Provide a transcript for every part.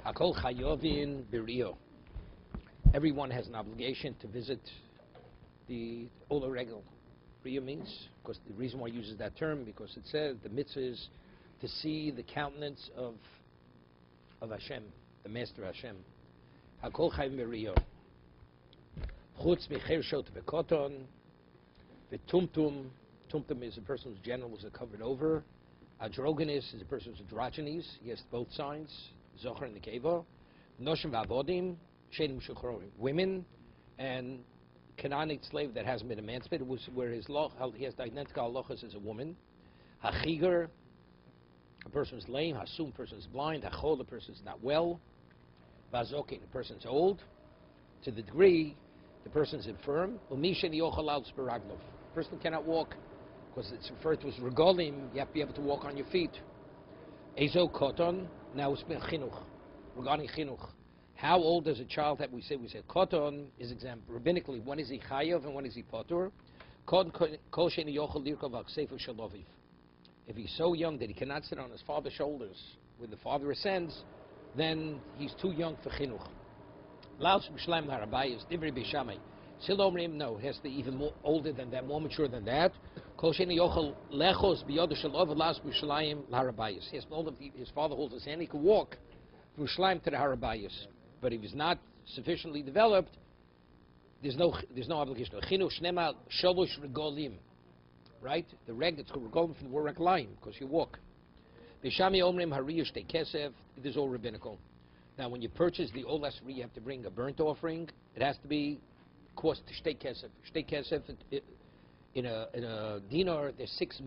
Hakol chayovin b'rio. Everyone has an obligation to visit the Ola Regel. B'rio means, because the reason why it uses that term, because it says the mitzvah is to see the countenance of Hashem, the Master Hashem. Hakol chayovin b'rio. Chutz v'chershot v'koton v'tumtum. Tumtum is a person whose genitals are covered over. Androgynous is a person who's androgynous. He has both signs, Zohar and Nekeva. Noshim v'avodim, shedim shuchrorim. Women and Canaanite slave that hasn't been emancipated, where he has the identical halachas as a woman. Hachiger, a person is lame. Hasum, a person is blind. Hachol, a person is not well. Vazokin, a person is old. To the degree the person is infirm. Umishen yochal al speraglov. A person cannot walk, because it's referred to as regolim. You have to be able to walk on your feet. Ezo koton. Now it's been chinuch. Regarding chinuch, how old does a child have? We say koton is example rabbinically. When is he chayav and when is he potur? Kol sheni yochel lirkov al ksefu shaloviv. If he's so young that he cannot sit on his father's shoulders when the father ascends, then he's too young for chinuch. Laus b'shleim harabayis divrei b'shamay. Silomrim, no, it has to be even more older than that, more mature than that. Kol sheni yochel lechos b'yodah shalov laus b'shleim harabayis. His father holds his hand, he can walk from Shleim to the harabayis. But if he's not sufficiently developed, there's no obligation. Chinuch shnema shalosh regolim, right? The reg that's called regolim from the word reglaim, because you walk. B'shami omrim hariyush te kesef. It is all rabbinical. Now, when you purchase the olas, you have to bring a burnt offering. It has to be cost shtei kesef. Shtei kesef in a dinar, there's 6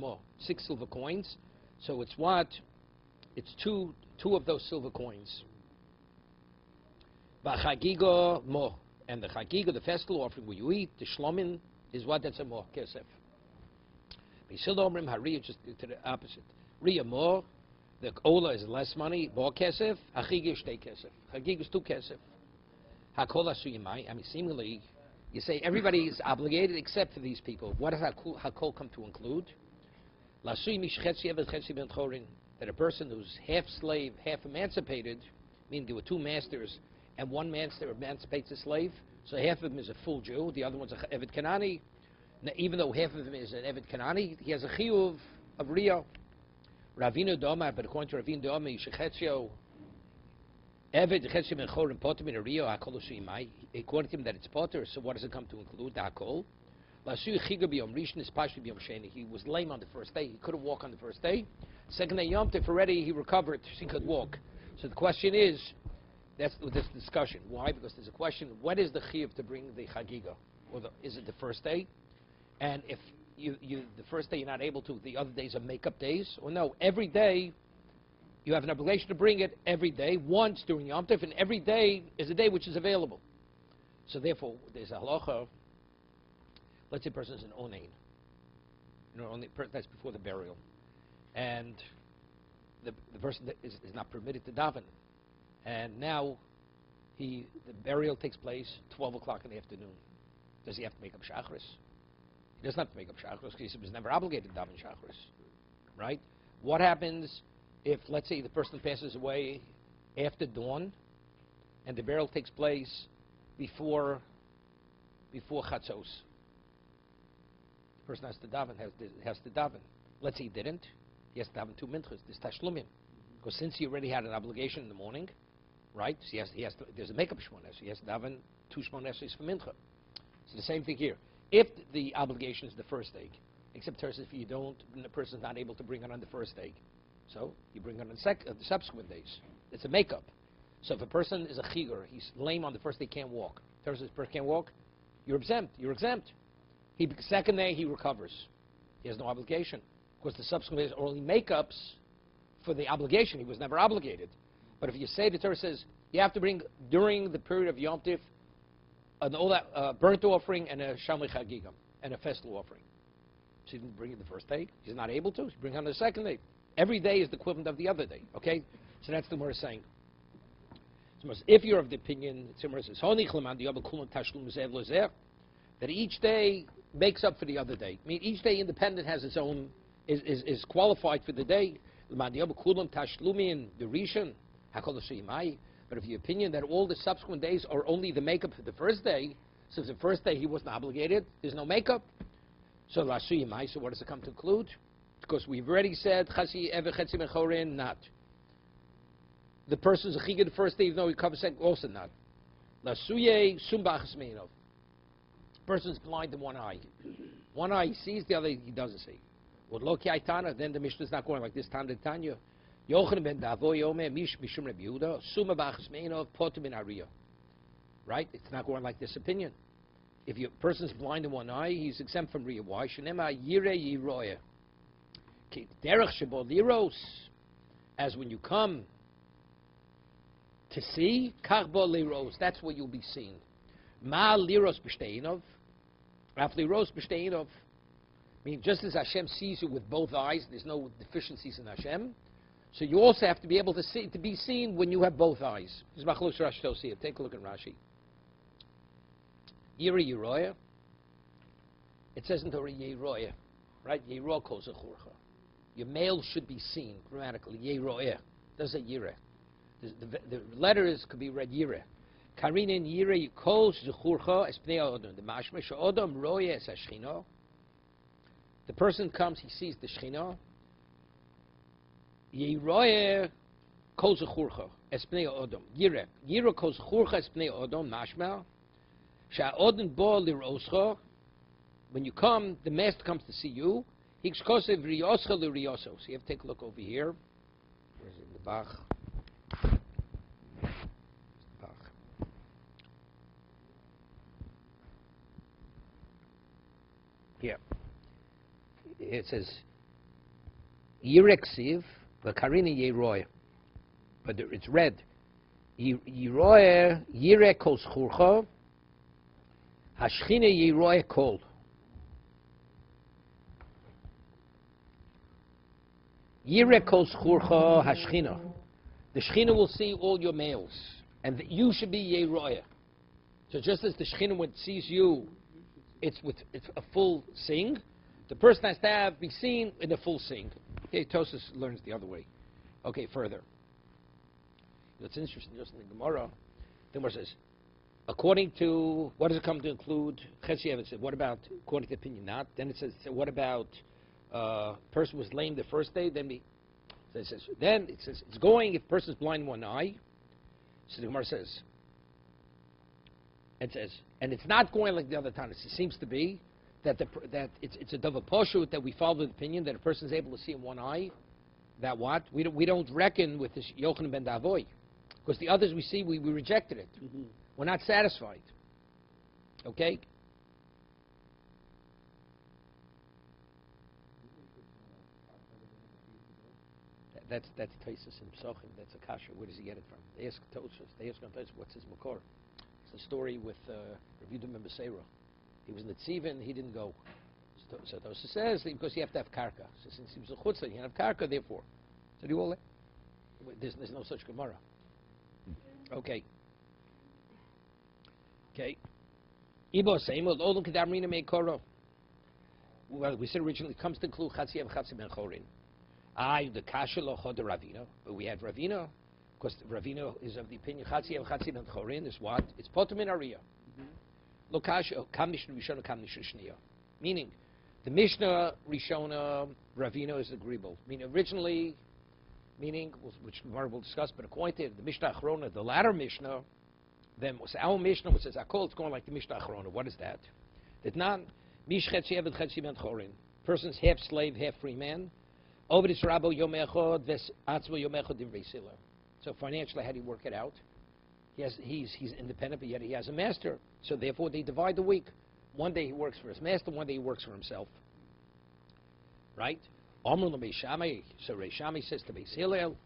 silver coins. So it's what? It's two of those silver coins. B'chagigah mo, and the chagigah, the festival offering where you eat, the shlomin, is what? That's a mo kesef. B'sil omrim hariyah, just to the opposite. Riyah mo, the ola is less money, more kesef. Chagigah shtei kesef. Chagigah is 2 kesef. Hakol asuyimai. I mean, seemingly, you say everybody is obligated except for these people. What does hakol come to include? Lasui mishchetzi evet chetzi ben chorin. That a person who's half slave, half emancipated, meaning there were 2 masters, and one master emancipates a slave, so half of him is a full Jew, the other one's a Evet Kanani. Now, even though half of him is an Evet Kanani, he has a chiyuv of Rio. Ravino Doma, but according to Ravino Doma, Yishechetzio, Evet Chetzio ben Chorim Potem in a Rio, Hakol Ushimai. According to him that it's Potter, so what does it come to include? The Hakol. He was lame on the first day. He couldn't walk on the first day. Second day Yom Tov already he recovered. He could walk. So the question is, that's this discussion. Why? Because there's a question: what is the chiyuv to bring the chagigah? Or is it the first day? And if you the first day you're not able to, the other days are make-up days, or no? Every day you have an obligation to bring it every day, once during Yom Tov, and every day is a day which is available. So therefore, there's a halacha. Let's say a person is an onain. That's before the burial. And the person that is not permitted to daven. And now the burial takes place 12 o'clock in the afternoon. Does he have to make up shachris? He doesn't have to make up shachris because he was never obligated to daven shachris. Right? What happens if, let's say, the person passes away after dawn and the burial takes place before chatzos? Person has to daven. Let's say he didn't. He has to daven 2 minchas. This tashlumim, because since he already had an obligation in the morning, right? So he has to. There's a makeup shmones. He has to daven 2 shmones for mincha. So the same thing here. If the obligation is the first day, except if you don't, then the person is not able to bring it on the first day, so you bring it on the subsequent days. It's a makeup. So if a person is a chigur, he's lame on the first day, can't walk. Thursday, person can't walk. You're exempt. Second day, he recovers. He has no obligation. Because the subsequent days are only makeups for the obligation. He was never obligated. But if you say, the Torah says, you have to bring, during the period of Yom Tif, burnt offering and a Shamli Chagigah, and a festival offering. So he didn't bring it the first day. He's not able to. He brings it on the second day. Every day is the equivalent of the other day. Okay? So that's the Gemara saying. If you're of the opinion, the Gemara says, that each day makes up for the other day. I mean, each day independent has its own, is qualified for the day. But if your opinion that all the subsequent days are only the makeup for the first day, since the first day he wasn't obligated, there's no makeup. So Lasuyimai, so what does it come to conclude? Because we've already said Chasi Ever Chetzi Mechorin, not. The person's a chigah the first day, even though he covers second, also not. Lasuye Sumbachas Meinov. Person's blind in one eye. One eye he sees, the other he doesn't see. Well, Loki Aitana, then the Mishnah is not going like this. Tanda Tanya. Yochanan ben Davoy Yome Mish Mishum Reb Yehuda Suma Bachas Meinov Potim in Ariya. Right? It's not going like this opinion. If your person's blind in one eye, he's exempt from Riyah. Why? Shenema Yire Yiroya. Derech Shebo Liros. As when you come to see, Kachbo Liros. That's what you'll be seen. Ma Liros B'Shteinov. Af Liros B'Shteinov. I mean, just as Hashem sees you with both eyes, there's no deficiencies in Hashem. So you also have to be able to see, to be seen when you have both eyes. This is Machlokes Rashi Tosiyah. Take a look at Rashi. Yira Yiroya. It says in Torah Yiroya, right? Yiro Kozachurcha. Your male should be seen grammatically. Yiroya. Does a Yira. The letters could be read Yira. Karinin Yira Yikol Zachurcha Espnei Odom. The Mashma Odom Roya Es Hashchino. The person comes, he sees the Shechina. Yiroya Kol Zachurcha Espnei Odom. Yira. Yira Kol Zachurcha Espnei Odom. Mashma. When you come, the master comes to see you. So you have to take a look over here. Where is it? The Bach. Here. It says Yireksiv v'Karina Yeroy. But it's red. Yeroy Yirek Kol Schurcha. Hashchina Yiroy Kol. Yireh Kol Schurcha Hashchina. The Shechina will see all your males, and you should be Yiroy. So just as the Shechina sees you, it's a full sing. The person has to be seen in a full sing. Okay, Tosas learns the other way. Okay, further. That's interesting. Just in the Gemara, the Gemara says, according to, what does it come to include? Chesiev, it said, what about, according to the opinion, not? Then it says, what about, person was lame the first day? Then it says, it's going, if person's blind in one eye. So the Gemara says, it says, and it's not going like the other time. It seems to be that it's a dava poshut that we follow the opinion that a person is able to see in one eye. That what? We don't reckon with this Yochanan ben Davoy. Because the others we see, we rejected it. Mm-hmm. We're not satisfied. Okay? That's Taisus and Psochim. That's a kasha. Where does he get it from? They ask Tosfos. They ask Tosfos, what's his makor? It's the story with Rav Yudah ben Beseira. He was in the Tziva and he didn't go. So Tosfos says because you have to have karka. So since he was a chutzah, you have karka. Therefore, so do you all that? There's no such gemara. Okay. Okay. Ibo Seimol Odom Kedamrina Meikoro. Well, we said originally it comes to include Chatziev Chatzi Ben Chorin. The Kasha Lo Chod Ravina, but we had Ravina, because Ravina is of the opinion Chatziev Chatzi Ben Chorin is what? It's Potem in Ariya. Lo Kasha Kam Mishnah Rishona Kam Mishnah Shniya. Meaning, the Mishnah Rishona Ravina is agreeable. Meaning originally, which we'll discuss, but according to the Mishnah Achrona, the latter Mishnah, then was our Mishnah, which says Akol, it's going like the Mishnah Achrona. What is that? That non Mish Chetzi Eved Chetzi Ben Chorin. Person's half slave, half free man. Ovidis Rabo Yom Echad Ves Atzmo Yom Echad Divrei Sila. So financially, how do you work it out? He's independent, but yet he has a master. So therefore, they divide the week. One day he works for his master, one day he works for himself. Right? Omru Beis Shammai. So Beis Shammai says to Beis Hillel,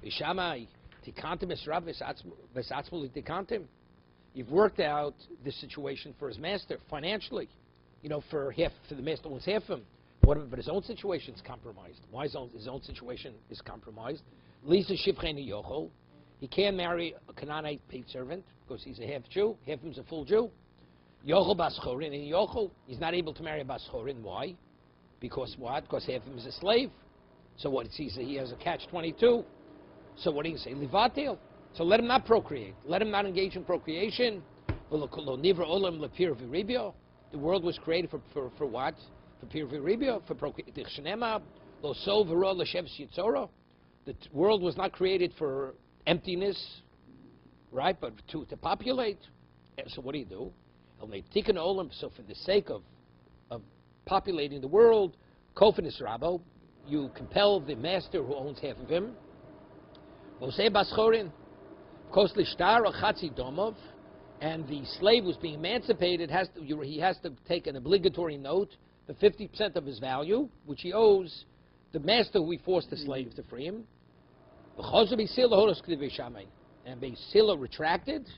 Beis Shammai, Tikantim Esrav Ves Atzmo Tikantim. You've worked out this situation for his master financially. For the master owns half of him. But his own situation is compromised. Why his own situation is compromised? Lisa Shivcheni Yochel. He can't marry a Canaanite paid servant because he's a half Jew. Half of him is a full Jew. Yochel Bas Chorin. And Yochel, he's not able to marry a Bas Chorin. Why? Because what? Because half of him is a slave. So what? He has a catch-22. So what do you say? Livatil. So let him not procreate. Let him not engage in procreation. The world was created for what? For pir v'ribia, for procreation. The world was not created for emptiness, right? But to populate. So what do? So for the sake of populating the world, kofinis rabo, you compel the master who owns half of him. And the slave who's being emancipated he has to take an obligatory note for 50% of his value, which he owes the master who he forced the slave to free him. And Beisila retracted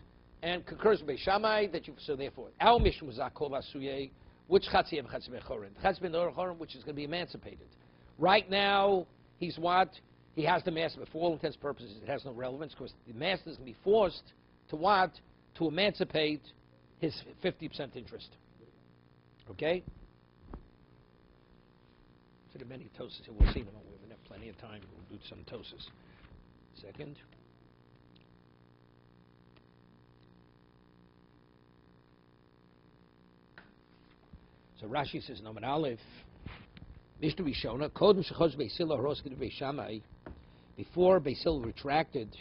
and concurs with Beishamai that so therefore our mission was Akol Asuye, which Chatziyev Chatziyev Chorin, Chatziyev which is going to be emancipated. Right now he's what? He has the master, but for all intents and purposes it has no relevance because the master is going to be forced to what? To emancipate his 50% interest. Okay? So there are many tosas here. We'll see them. We have plenty of time. We'll do some tosas. Second. So Rashi says, Nomen Aleph, Mishnah Rishona, Kodem Shechos Beisila Horoskid Beishamai, before Beisil retracted,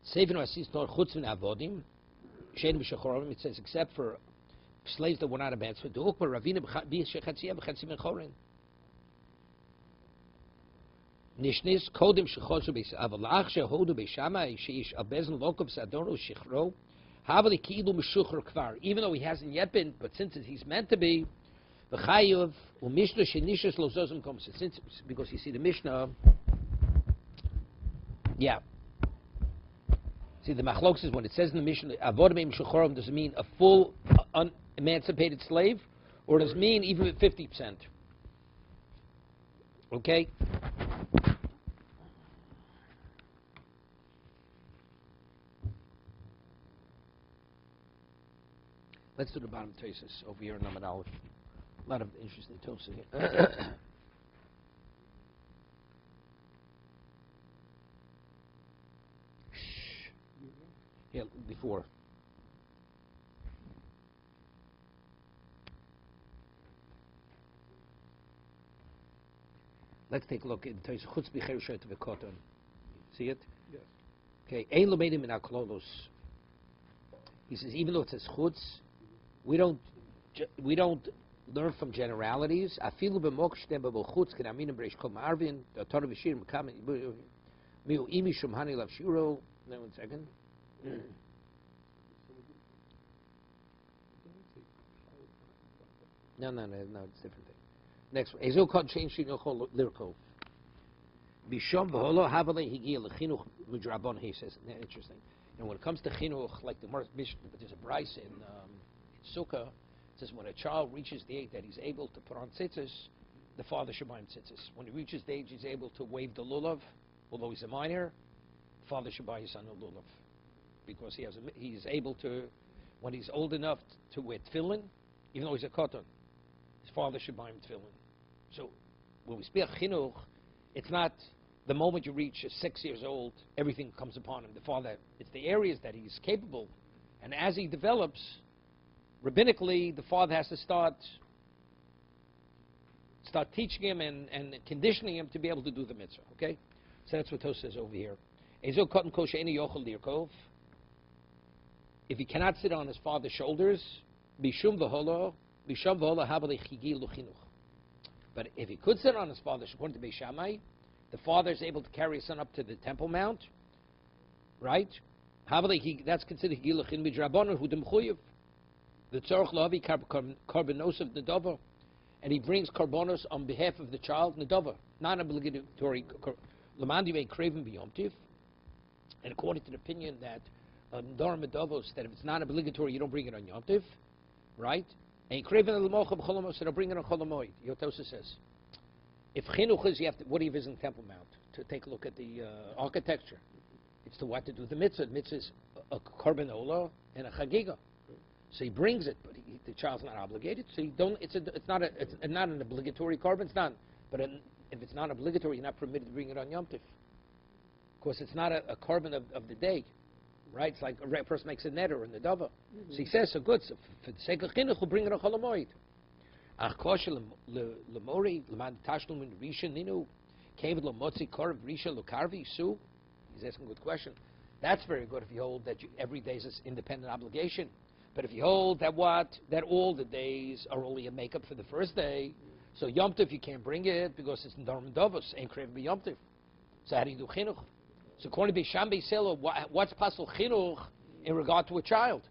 Seven Asis Nor Chutz Min Avodim, Shein B'Shechorim, it says, except for slaves that were not emancipated, the Ukma Ravina B'Chatziyah B'Chatzim Chorin. Nishnis, Kodem Shechos Beisila, Avalach Shehodu Beishamai, Sheish Abezn Lokov Sadonu Shichro, Havali Ki'ilu Meshuchar Kvar, even though he hasn't yet been, but since he's meant to be, because you see the Mishnah, yeah. See the Machlok says when it says in the Mishnah, Avodim Shechorim does it mean a full emancipated slave, or does it mean even with 50%? Okay. Let's do the bottom thesis over here in Nomen Aleph. A lot of interesting toast here. Yeah, before. Let's take a look at Toys Chutz B'Cher Shot V'Koton. See it? Yes. Okay. Ein Lomedim Min HaKlolos. He says even though it says Chutz, we don't learn from generalities. Afilu b'mokshtem b'chutz k'naminim b'reish kol ma'arvin the Torah v'shirim kamen miu imi shumhani lav shiro. No, 1 second. No, it's a different thing. Next one. Ezo kod shein shinochol lirkov. Bishom v'holo havale higia l'chinuch midrabon. He says, interesting. And when it comes to chinuch, like there's a brayse in Sukkah. It says when a child reaches the age that he's able to put on tzitzis, the father should buy him tzitzis. When he reaches the age he's able to wave the lulav, although he's a minor, the father should buy his son a lulav. Because he is able to, when he's old enough to wear tefillin, even though he's a katan, his father should buy him tefillin. So when we speak chinuch, it's not the moment you reach 6 years old, everything comes upon him. The father, it's the areas that he's capable. And as he develops, rabbinically, the father has to start teaching him and conditioning him to be able to do the mitzvah. Okay, so that's what Tos says over here. If he cannot sit on his father's shoulders, but if he could sit on his father's, according to Beishamai, the father is able to carry his son up to the Temple Mount, right? That's considered higilachin midrabanan hu demchuyev. The tzorach lavi karbonos of nedava, and he brings karbonos on behalf of the child nedava, non-obligatory. Lamandi may craven biyomtiv, and according to the opinion that Dor Medavos, that if it's not obligatory, you don't bring it on yomtiv, right? And craven l'mocha b'cholamos, so don't bring it on cholamoid. Yotosa says, if chinuch is, you have to. What do you visit Temple Mount to take a look at the architecture? It's to what to do the mitzvah. The mitzvah is a korban olah and a chagigah. So he brings it, but the child's not obligated. So you don't. It's not an obligatory korban. It's not. But if it's not obligatory, you're not permitted to bring it on Yom Tov. Of course, it's not a korban of the day. right? It's like a person makes a neder in the dava. So he says, so good. So for the sake of chinuch, we'll bring it on Chol Hamoed. Ach kosher lemori leman tashlum in risha ninu kevad lemotzi korv risha lokarvi su. He's asking a good question. That's very good if you hold that every day is an independent obligation. But if you hold that that all the days are only a makeup for the first day, so Yom Tov you can't bring it because it's Darm Dovos, ain't Krev be Yom Tov. So how do you do chinuch? So according to Sham Beiselo, what's possible chinuch in regard to a child?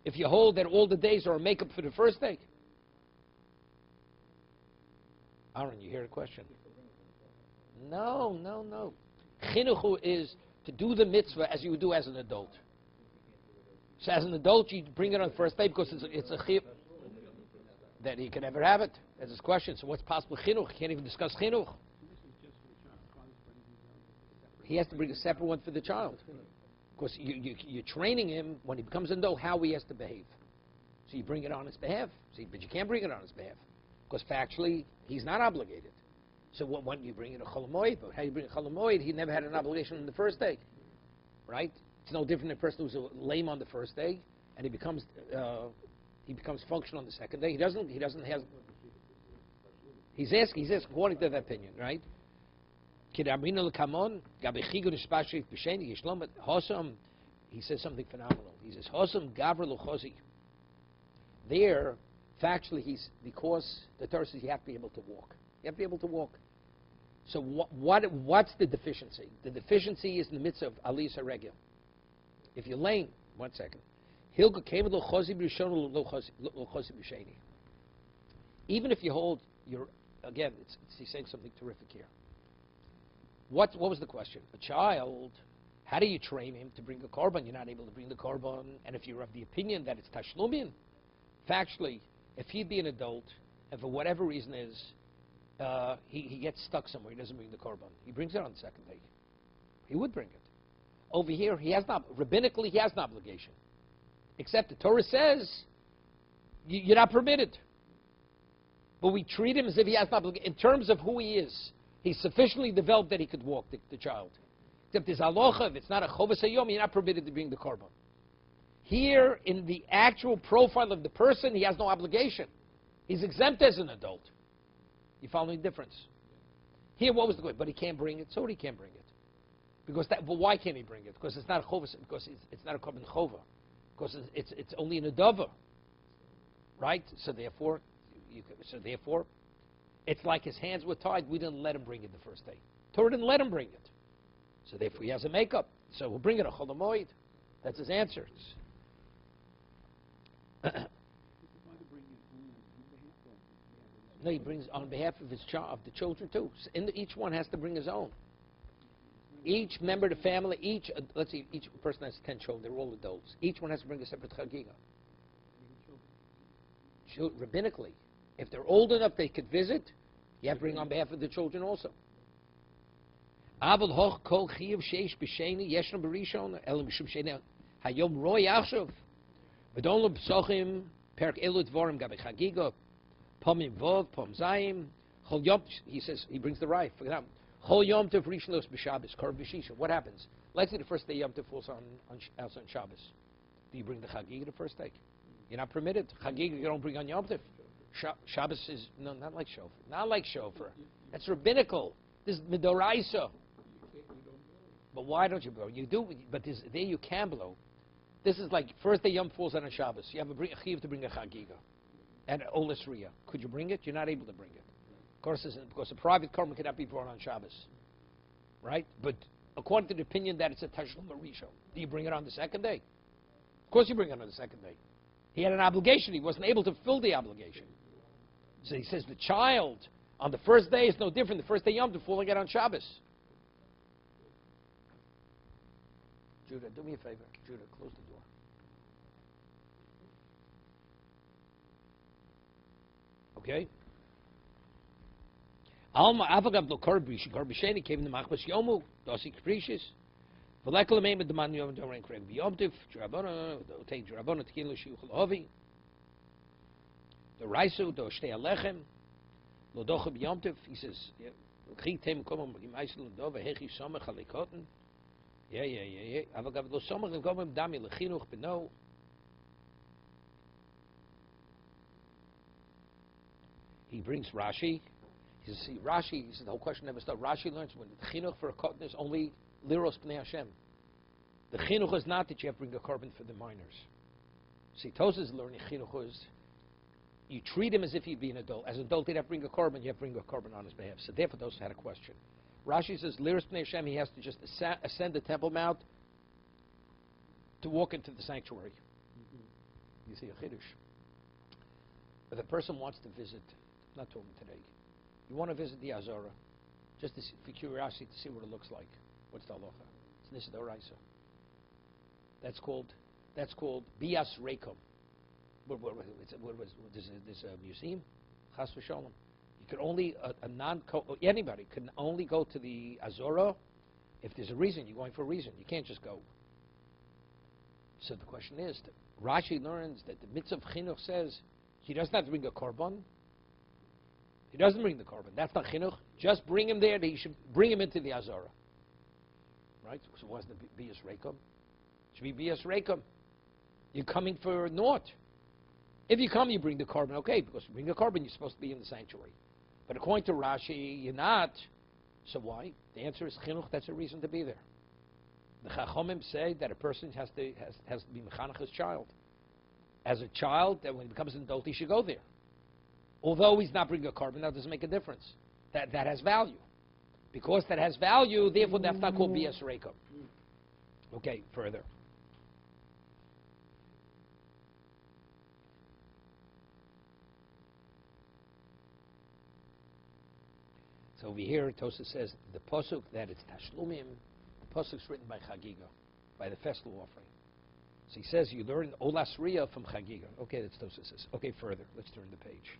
If you hold that all the days are a makeup for the first day. Aaron, you hear a question? No. Chinuch is to do the mitzvah as you would do as an adult. So as an adult, you bring it on the first day because it's a chiyuv. Then he can never have it. That's his question. So what's possible chinuch? He can't even discuss chinuch. He has to bring a separate one for the child. Because you're training him, when he becomes an adult, how he has to behave. So you bring it on his behalf. See, but you can't bring it on his behalf. Because factually, he's not obligated. So when you bring in a Chol Hamoed, but how you bring a Chol Hamoed, he never had an obligation on the first day. Right? It's no different than a person who's lame on the first day, and he becomes functional on the second day. He doesn't have. He's asking according to that opinion, right? He says something phenomenal. He says, "Hosam gavra lochozi." There, factually, because the Torah says you have to be able to walk. You have to be able to walk. So what's the deficiency? The deficiency is in the midst of aliyas haregel. If you're lame, 1 second. Even if you hold your, again, he's saying something terrific here. What was the question? A child, how do you train him to bring a korban? You're not able to bring the korban. And if you're of the opinion that it's tashlumin, factually, if he'd be an adult, and for whatever reason he gets stuck somewhere, he doesn't bring the korban. He brings it on the second day. He would bring it. Over here, he has not, rabbinically, he has an obligation. Except the Torah says, you're not permitted. But we treat him as if he has an obligation. In terms of who he is, he's sufficiently developed that he could walk, the child. Except there's alocha, if it's not a chovas hayom, you're not permitted to bring the korban. Here, in the actual profile of the person, he has no obligation. He's exempt as an adult. You follow the difference? Here, what was the question? But he can't bring it, so he can't bring it. But why can't he bring it? Because it's not a chovas, because it's not a korban chova. Because it's only an adava. Right? So therefore, it's like his hands were tied. We didn't let him bring it the first day. Torah didn't let him bring it. So therefore, he has a makeup. So we'll bring it a Chol Hamoed. That's his answer. No, he brings on behalf of his child, of the children too. Each one has to bring his own. Each member of the family, let's see, each person has 10 children. They're all adults. Each one has to bring a separate Chagigah. Rabbinically, if they're old enough they could visit, you have to bring on behalf of the children also. He says, he brings the right. For example, what happens? Let's say the first day Yom Tov falls on Shabbos. Do you bring the Chagigah the first day? You're not permitted. Chagigah you don't bring on Yom Tov. Shabbos is not like shofar. Not like shofar. That's rabbinical. This is midoraisa. But why don't you blow? You do, but there you can blow. This is like first day Yom falls on a Shabbos. You have a chiyuv to bring a Chagigah and Olis Riyah. Could you bring it? You're not able to bring it. Of course, because a private korban cannot be brought on Shabbos, right? But according to the opinion that it's a Tashlum Marisha, do you bring it on the second day? Of course, you bring it on the second day. He had an obligation. He wasn't able to fulfill the obligation. So he says the child on the first day is no different. The first day Yom Tov falling out on Shabbos. Judah, do me a favor. Judah, close the door. Okay? Alma avagav lo korbish korbisheni came to machbas yomu dosi capricious. V'lekol ameim b'deman yom dorein kreg b'yomtiv jerabona take jerabona tkin l'shiuchel ovi. The raisu do shtei alechem lo doche b'yomtiv. He says, "Chi tem komam b'gimaisel dove hechi samach alikoten Yeah. Avagav lo somach legomim dami lechinuch beno. He brings Rashi. He says, see, Rashi, he says, the whole question never stopped. Rashi learns when the chinuch for a korban is only liros b'nei Hashem. The chinuch is not that you have to bring a korban for the minors. See, Tosas learning chinuch is you treat him as if he'd be an adult. As an adult, he'd have to bring a korban. You have to bring a korban on his behalf. So therefore, Tosas had a question. Rashi says, liros b'nei Hashem, he has to just ascend the Temple Mount to walk into the sanctuary. Mm-hmm. You see a chiddush. If a person wants to visit, not talking today, you want to visit the Azara, just to see, for curiosity to see what it looks like. What's the halacha? It's Nisa D'Oraisa. That's called Bias Rekom. There's a museum, Chas v'Shalom. You can only anybody can only go to the Azara if there's a reason. You're going for a reason. You can't just go. So the question is, Rashi learns that the mitzvah of chinuch says he doesn't have to bring a korban. He doesn't bring the korban. That's not chinuch. Just bring him there. He should bring him into the Azara. Right? So what's the bias rekom? It should be bias rekom. You're coming for naught. If you come, you bring the korban. Okay, because you bring the korban, you're supposed to be in the sanctuary. But according to Rashi, you're not. So why? The answer is chinuch. That's a reason to be there. The Chachomim say that a person has to be mechanech his child. As a child, that when he becomes an adult, he should go there. Although he's not bringing a korban, that doesn't make a difference. That has value. Because that has value, therefore that's not called bias rekom. Okay, further. So over here, Tosa says the pasuk that it's tashlumim. The pasuk's written by Chagigah, by the festival offering. So he says you learn Olas Riyah from Chagigah. Okay, that's Tosa says. Okay, further. Let's turn the page.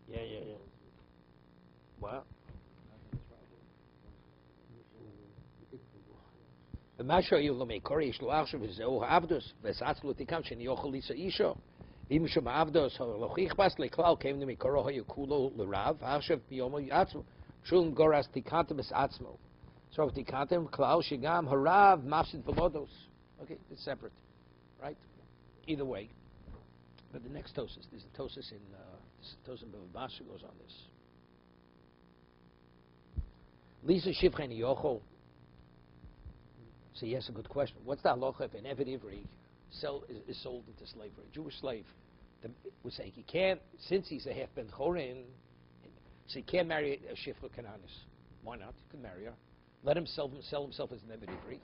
Yeah. What? ומשהו היו לו מקורי, יש לו עכשיו וזהו העבדוס, ועשו תיקם שאני אוכל ליסה אישו. ואם שם העבדוס, לא יכבס לכלל, כאמנו מקורו היו כולו לרב, עכשיו ביומו עצמו, שום גורס תיקנתם את עצמו. So תיקנתם כלל שגם הרב מפסיד ולודוס. Okay, it's separate, right? Either way. But the next Tosis, there's a Tosis in Tosis in Bavas who goes on this. Lisa Shivcheni Yochel. So he asks a good question. What's the halacha if an Eved Ivri is sold into slavery? A Jewish slave. We say he can't, since he's a half ben chorin, so he can't marry a Shifra Kananis. Why not? He could marry her. Let him sell himself as an Eved Ivri.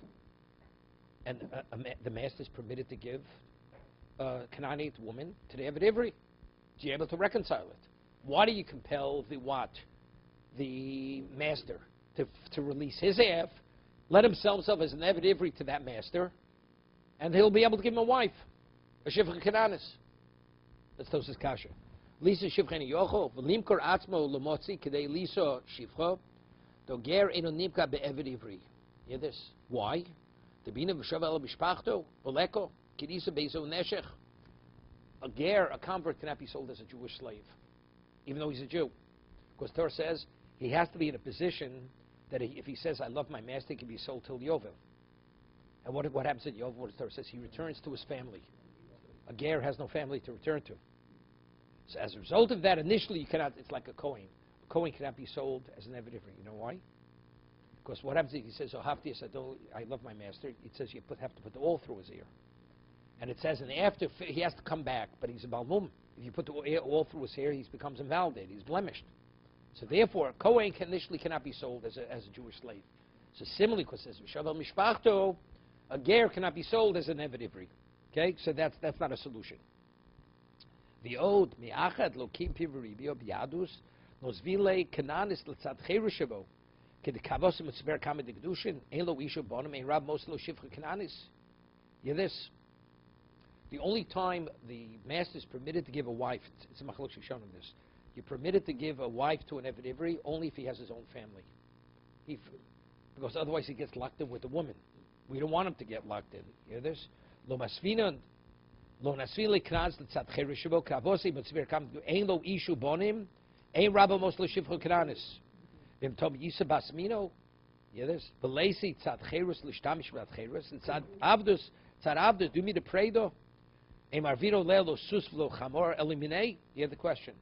And the master is permitted to give a Canaanite woman to the Eved Ivri. You're able to reconcile it. Why do you compel the master to release his half? Let him sell himself as an Eved Ivri to that master, and he'll be able to give him a wife, a Shifra Kananis. That's Tosas Kasha. Lisa Shifcheni Yocho, V'limkor Atzmo L'motzi K'dei Lisa Shifcha, Doger Eno Nimka Be'Eved Ivri. Hear this? Why? T'bina V'shavel B'shpachto, V'leko, K'disa Bezo Neshech. A ger, a convert, cannot be sold as a Jewish slave, even though he's a Jew. Because Torah says he has to be in a position that if he says, I love my master, he can be sold till Yovel. And what happens at Yovel? What the Torah says? He returns to his family. A ger has no family to return to. So as a result of that, initially you cannot, it's like a Kohen. A Kohen cannot be sold as an Eved Ivri. You know why? Because what happens if he says, I love my master, it says you have to put the oil through his ear. And it says, and after, he has to come back, but he's a Balmum. If you put the oil through his hair, he becomes invalidated, he's blemished. So therefore, a Kohen initially cannot be sold as a Jewish slave. So similarly, because it says, V'shavel Mishpachto, a ger cannot be sold as an Eved Ivri. Okay, so that's not a solution. V'od mi'achad lokim pivribio b'yadus nozvile kananis l'tzad cherushabo kedekavos mitzber kamed kedushin ein lo isha bonim ein rab mos lo shifcha kananis. Hear this. The only time the master is permitted to give a wife, it's a machlok shishon of this, you're permitted to give a wife to an Eved Ivri only if he has his own family. Because otherwise he gets locked in with the woman. We don't want him to get locked in. You hear this? Lo masvinan Lo nasvili knas l'tzad chereshivo kavosi mitzvir kam ein lo ishu bonim ein rabba mos l'shivchu kranis vim tom yisa basmino yes velesi tzad cherus l'shtamish v'at cherus tzad avdus do me to pray though ein marviro lelo sus v'lo chamor eliminate. You have the question.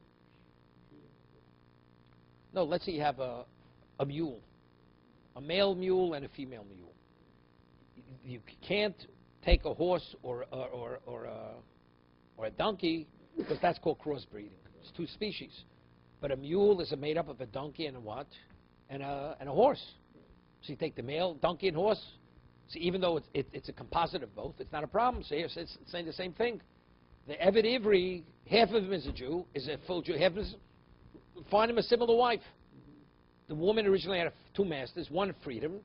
No, let's say you have a mule, a male mule and a female mule. You can't take a horse or a donkey because that's called crossbreeding. It's two species. But a mule is made up of a donkey and a what? And a horse. So you take the male donkey and horse. So even though it's a composite of both, it's not a problem. So it's saying the same thing. The Eved Ivri, half of him is a Jew, is a full Jew. Half of him is, find him a similar wife. The woman originally had two masters, one freedom.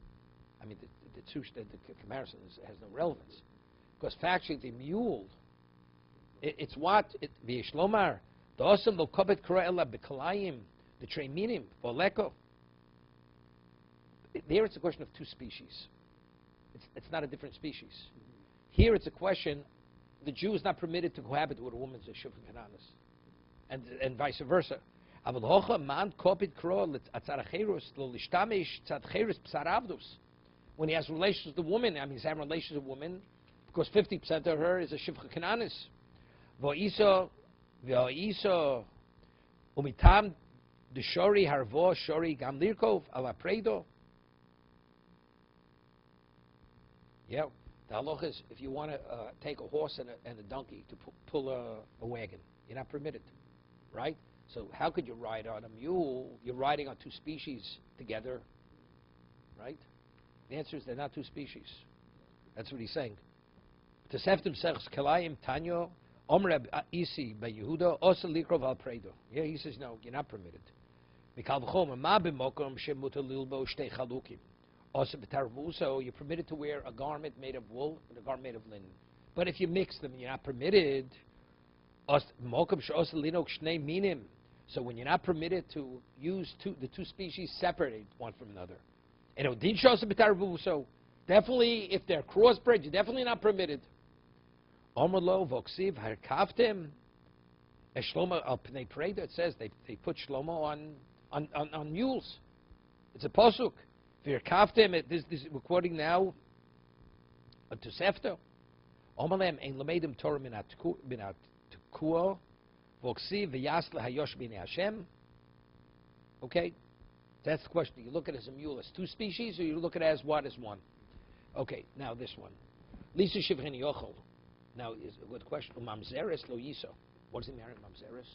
I mean, the comparison has no relevance. Because factually, the mule, it's what? V'yishlomar, the osam lo kobet kora ela b'kalayim, the treminim, v'oleko. There it's a question of two species. It's not a different species. Here it's a question, the Jew is not permitted to cohabit with a woman's Shuf and Kananis. And vice versa. When he has relations with the woman, I mean, he's having relations with a woman, because 50% of her is a Shivcha Kananis. Umitam the Shori Harvo Shori Gam Lirkov ala Predo. Yeah, the halacha is if you want to take a horse and a donkey to pull a wagon, you're not permitted, right? So how could you ride on a mule? You're riding on two species together, right? The answer is they're not two species. That's what he's saying. Teseftim sechs kalayim tanyo omreb isi by Yehuda osa likrov al predo. Yeah, he says no, you're not permitted. Mikal v'chom ma b'mokom shemuta lilbo shtei chalukim. Also b'tarvuso, you're permitted to wear a garment made of wool and a garment made of linen. But if you mix them, you're not permitted. Mokom she'osa linok shnei minim. So when you're not permitted to use the two species separate one from another. And odin she'osa b'tarvuso. Definitely, if they're crossbred, you're definitely not permitted. Omrlo voksiv harkavtim. Shlomo al pnei preda. It says they put Shlomo on mules. It's a pasuk. Harkavtim. This we're quoting now. A Tosefta. Omalem ein lamedim Torah minat tukua voksiv v'yasle hayosh b'nei Hashem. Okay, that's the question. You look at it as a mule as two species, or you look at it as what? As one. Okay, now this one. Lisa Shivchen Yochel. Now is a good question. Mamzeres lo yiso. What does he marry mamzeres?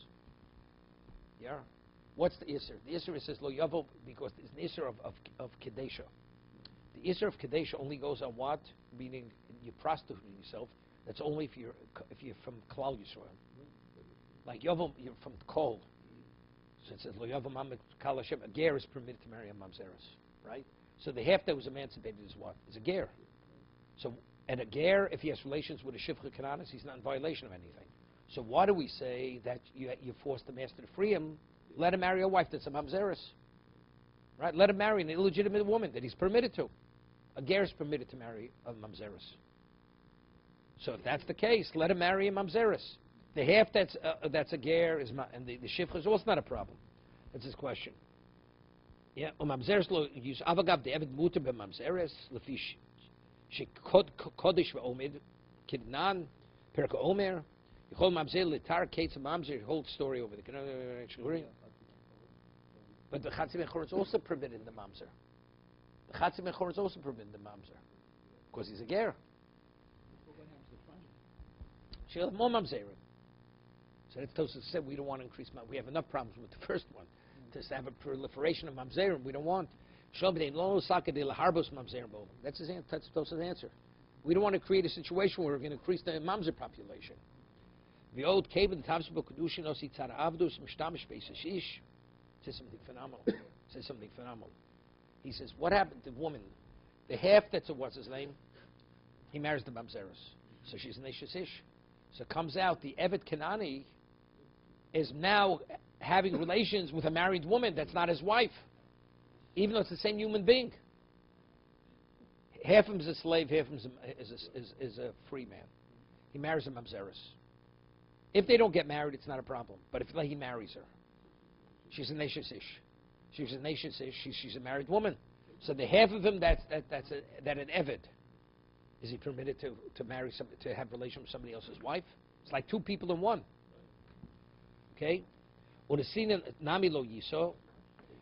Yeah. What's the Isser? The Isser says lo yavo because there's an Isser of Kedesha. The Isser of Kedesha only goes on what? Meaning you prostitute yourself. That's only if you're from Klal Yisrael. Like Yovel, you're from Kol. So it says lo yavo mamet kal Hashem. A ger is permitted to marry a mamzeres, right? So the half that was emancipated is what? Is a ger. So, and a ger, if he has relations with a shivcha kananis, he's not in violation of anything. So why do we say that you force the master to free him? Let him marry a wife that's a mamzeres. Right? Let him marry an illegitimate woman that he's permitted to. A ger is permitted to marry a mamzeres. So if that's the case, let him marry a mamzeres. The half that's a ger is and the shivcha is also not a problem. That's his question. Yeah, mamzeres lo use avagav the eved muter be mamzeres lefish shekodish ve'omid kidnan perka omer yichol mamzer letar kates mamzer whole story over the. But the chatzim echor is also permitted in the mamzer. The chatzim echor is also permitted in the mamzer because he's a ger. She'll have more mamzerim. So that's Tosfos said we don't want to increase. We have enough problems with the first one. To have a proliferation of mamzerim, we don't want. That's his answer. That's Tosfos' answer. We don't want to create a situation where we're going to increase the mamzer population. Says something phenomenal. Says something phenomenal. He says, what happened to the woman? The half that's a what's his name? He marries the mamzeres, so she's an Ish. So it comes out the Evet Kanani is now having relations with a married woman that's not his wife, even though it's the same human being. Half of him is a slave, half of him is a free man. He marries a mamzeres. If they don't get married, it's not a problem. But if he marries her, she's a neshes ish. She's a neshes ish. She's a married woman. So the half of him that an eved, is he permitted to marry to have relation with somebody else's wife? It's like two people in one. Okay. Or the scene nami lo yiso,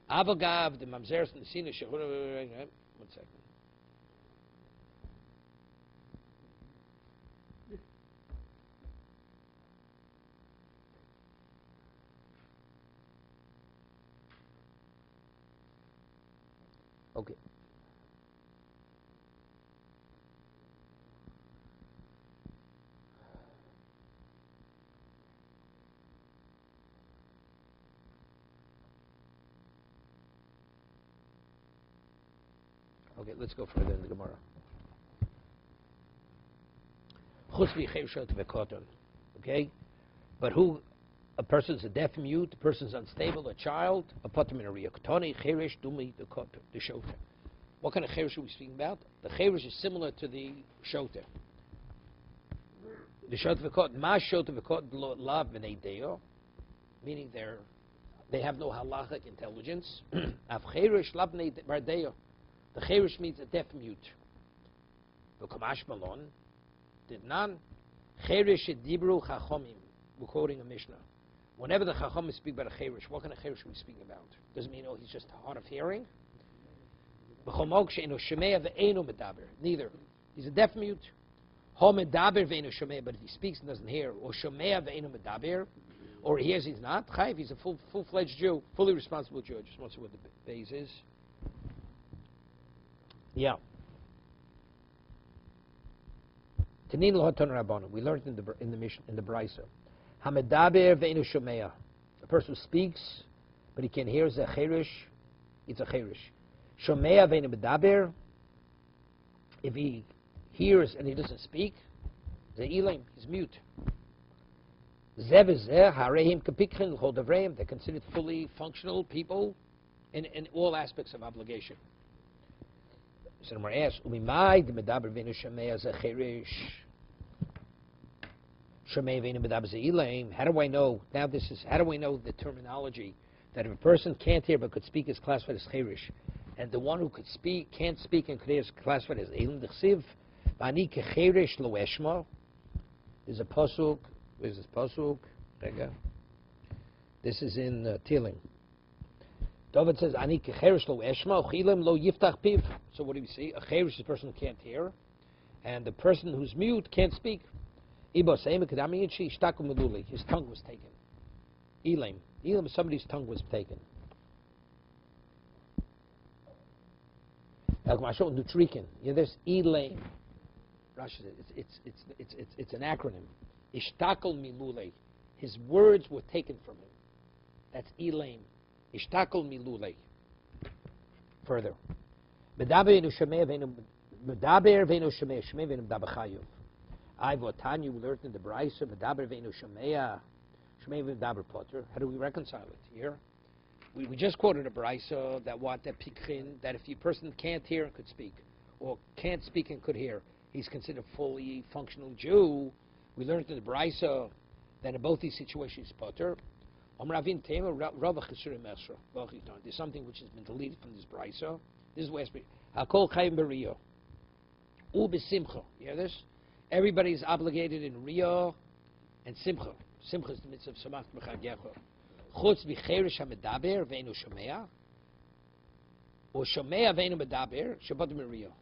avagav the mamzeres and the scene. One second. Okay. Okay, let's go further in the Gemara. Okay, but who? A person's a deaf mute, a person's unstable, a child, a potem in a riyakotoni, cherish, dumi, the shota. What kind of cherish are we speaking about? The cherish is similar to the shota. The shota v'kot, ma shota v'kot lav b'nei deo, meaning they have no halachic intelligence. Av cherish lav b'nei bar deo. The cherish means a deaf mute. V'kamash malon, did none. Cherish dibru chachomim. We're quoting a Mishnah. Whenever the chachom speak about a cherish, what kind of cherish are we speaking about? Does it mean, he's just hard of hearing? Neither. He's a deaf mute. But if he speaks and doesn't hear, or or he hears he's not, chayv, he's a full-fledged Jew, fully responsible Jew. I just want to see what the base is. Yeah. We learned in the mission in the Brisa. Hamedaber ve'enu shomea. A person who speaks, but he can't hear is a cherish. It's a cherish. Shomea ve'enu medaber. If he hears and he doesn't speak, the elam, he's mute. Zev zeh harehim kapikchen l'chol davreim. They're considered fully functional people in all aspects of obligation. So we're asked, umimai the medaber ve'enu shomea is a cherish. How do I know? Now how do I know the terminology that if a person can't hear but could speak is classified as cherish, and the one who can't speak and could hear is classified as elam d'chsiv? Ani kecherish lo eshma. There's a pasuk. Where's this pasuk? This is in Tiling. David says, "Ani kecherish lo eshma, uchilam lo yiftach piv." So what do we see? A cherish is a person who can't hear, and the person who's mute can't speak. His tongue was taken. Elam, somebody's tongue was taken. Nutrican. There's Elam. It's an acronym. Ishtakal milule. His words were taken from him. That's Elam. Ishtakal milule. Further. Medaber ve'enu shomea. We learned in the Brisa, Medaber ve'enu shomea, shomea v'medaber potter. How do we reconcile it here? We just quoted a Brisa that pikchin, that if a person can't hear and could speak, or can't speak and could hear, he's considered a fully functional Jew. We learned in the Brisa that in both these situations, potter. There's something which has been deleted from this Brisa. This is where Hakol chayim b'riyo. U b'simcha. You hear this? Everybody's obligated in Riyah and Simcha. Simcha is the mitzvah of Samach B'Chagecha. Chutz v'cherish hamedaber ve'enu shomea, or shomea ve'enu medaber, shapotim in Riyah.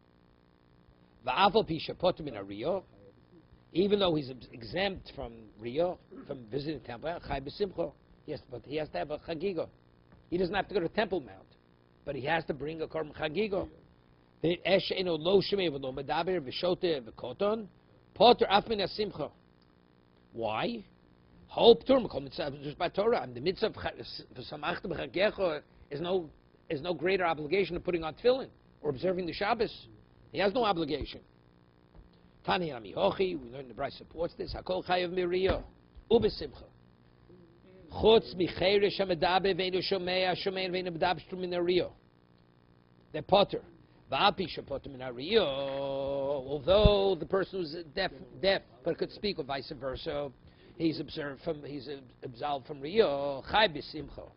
Va'afal pi shapotim in a Riyah, even though he's exempt from Riyah, from visiting temple, chay b'simcha. Yes, but he has to have a Chagigah. He doesn't have to go to Temple Mount, but he has to bring a korban Chagigah. Ve'esh eno lo shomea v'lo medaber v'shote v'koton. Potter afmin asimcha. Why? Hope term just by Torah. And the mitzvah for samachta b'chagecha is no greater obligation of putting on tefillin or observing the Shabbos. He has no obligation. Tani Amihochi, we learned the Brisa supports this. Hakol chayav miriyo ubesimcha. Chutz micherish hamedaber ve'enu shomea shomein ve'enu medaber shtum in ariyo. They're Potter. Although the person who's deaf but could speak, or vice versa, he's absolved from Rio. Chai b'simcha.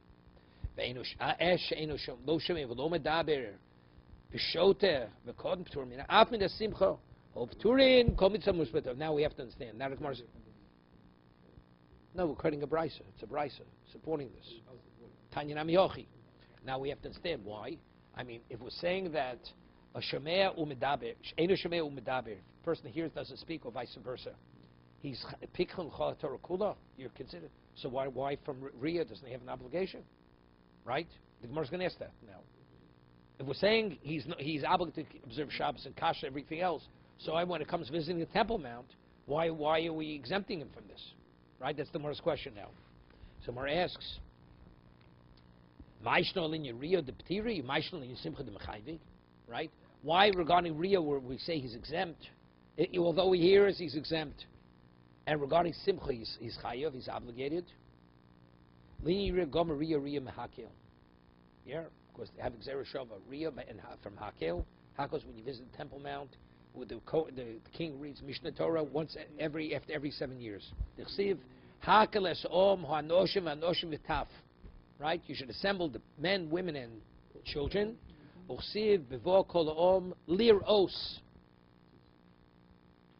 Now we have to understand. No, we're quoting a brisa. It's a brisa supporting this. Tanya Namiyochi. Now we have to understand why. I mean, if we're saying that a shomea u'medaber, einu shomea u'medaber, person hears doesn't speak, or vice versa, he's pikchun chol Torah kula. You're considered. So why from Riyah doesn't he have an obligation? Right? The Gemara's going to ask that now. If we're saying he's obligated to observe Shabbos and Kasha, everything else, so when it comes visiting the Temple Mount, why are we exempting him from this? Right? That's the Gemara's question now. So Gemara asks, right? Why regarding Riyah where we say he's exempt, although he hears, he's exempt, and regarding Simcha, he's chayav, he's obligated. Yeah, of course, they have Gzera Shava, Riyah from Hakel. Hakel is when you visit the Temple Mount, with the king reads Mishnah Torah after every 7 years. Right? You should assemble the men, women, and children. It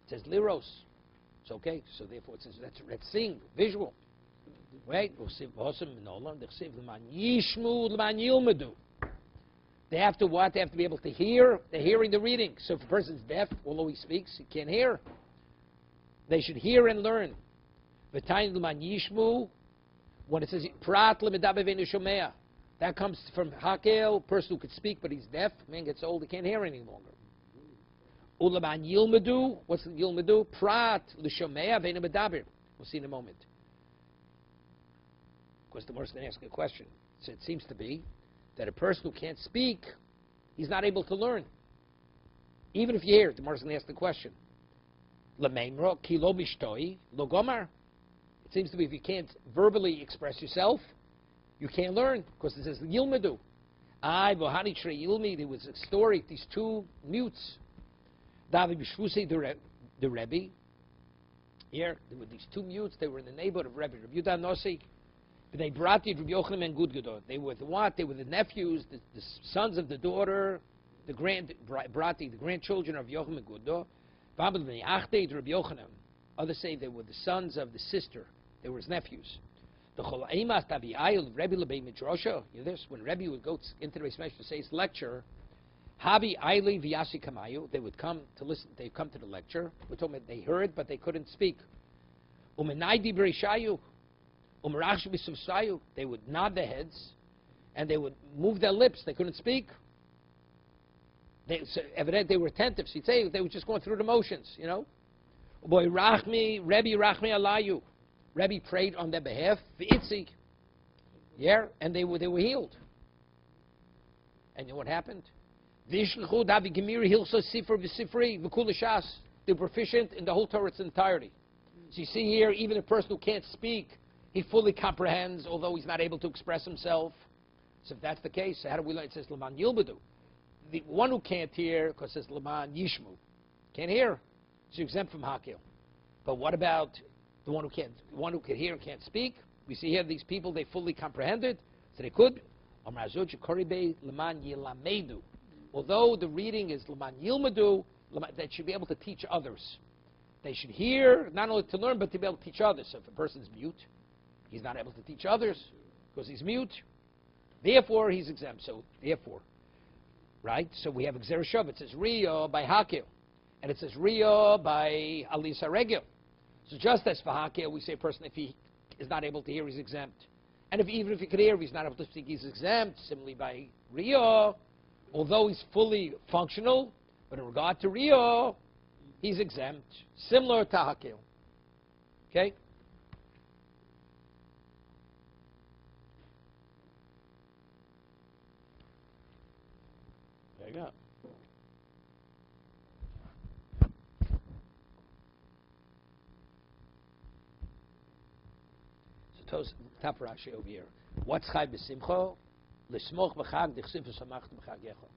says Liros. It's okay. So therefore it says let's sing, visual. Right? They have to what? They have to be able to hear. They're hearing the reading. So if a person's deaf, although he speaks, he can't hear. They should hear and learn. When it says Prat lemedaber shomea, that comes from Hakel, person who could speak but he's deaf. Man gets old, he can't hear any longer. Ulaman yilmedu, what's yilmedu? Prat l'shomea ve'enu medaber. We'll see in a moment. Of course, the Gemara is going to ask a question. So it seems to be that a person who can't speak, he's not able to learn. Even if you hear, the Gemara is going to ask the question. L'meimro ki lo mishtoi lo gomar. It seems to be if you can't verbally express yourself, you can't learn, because it says Yilmedu. Bohani Shrei Yilmi, there was a story, these two mutes. David Bishvusi, the Rebbe. Here, there were these two mutes, they were in the neighborhood of Rebbe, Rabbi Yudah Nossi. They brought Rabbi Yochanan and Gudgadot. They were the what? They were the nephews, the sons of the daughter, the grandchildren of Yochanan and Gudgadot. Rabbi Yochanan. Others say they were the sons of the sister. They were his nephews. The you this? When Rebbe would go into the Beis Medrash to say his lecture, Habi Aili V'Yasi Kamayu, they would come to listen. They come to the lecture. We're talking about they heard, but they couldn't speak. Umenaidi B'Rishayu, Umerash B'Suvsayu, they would nod their heads, and they would move their lips. They couldn't speak. Evidently, they were attentive. So you'd say they were just going through the motions, you know. Boy, Rebbe Rachmi Alayu. Rebbe prayed on their behalf. V'itzi. Yeah, and they were healed. And you know what happened? V'ishlechu Davi Gemiri Hilsa Sifr V'Sifri V'Kula Shas. They're proficient in the whole Torah its entirety. So you see here, even a person who can't speak, he fully comprehends, although he's not able to express himself. So if that's the case, how do we learn? It says Laman Yilbedu. The one who can't hear, because it says Laman Yishmu. Can't hear. So you're exempt from Hakil. But what about the one who can hear and can't speak? We see here these people, they fully comprehended, so they could. Although the reading is Laman Yilmadu, they should be able to teach others. They should hear, not only to learn, but to be able to teach others. So if a person's mute, he's not able to teach others because he's mute. Therefore, he's exempt. So, therefore, right? So we have Gzera Shava. It says Riyah by Hakil. And it says Riyah by Alisa Regil. So just as for Hakil, we say a person, if he is not able to hear, he's exempt. And even if he could hear, if he's not able to speak, he's exempt. Similarly by Riyah, although he's fully functional, but in regard to Riyah, he's exempt. Similar to Hakil. Okay? There you go. Top Rashi over here. What's Chai B'Simcha? L'smoch b'chag d'chsiv v'samachta b'chagecha.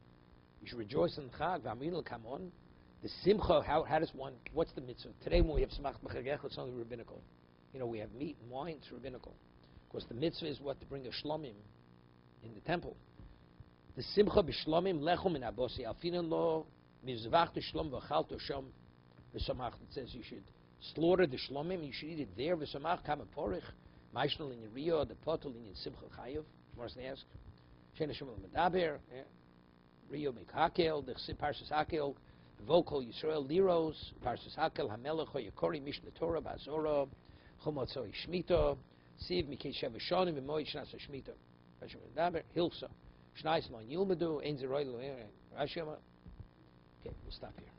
You should rejoice in the Chag. V'amrinul come on. The Simcha, how does one, what's the mitzvah? Today when we have Samach B'Chagigah, it's only rabbinical. We have meat and wine, it's rabbinical. Of course, the mitzvah is what? To bring a shlomim in the temple. The Simcha b'shlomim lechum in abosi. Alfinan lo mizvach to shlom v'chal to shom v'samach. It says you should slaughter the shlomim, you should eat it there. V'samach kama porich. Maishnal in Rio, the potel in Simcha Chayev. Morris ask. Shena Shemel Medaber. Rio Mikhakel, the parshas Hakel. Vocal Yisrael Liros, parshas Hakel, Hamelech, Yakori, Mishnah Torah, Bazora, Chomotzoi Shmita, Siv, Mikei Sheva Shonim, V'moy Shnas Shmita. Rashi Medaber, Hilsa. Shnais Mon Yilmedu, Ein Zeroy Lo Rashi. Okay, we'll stop here.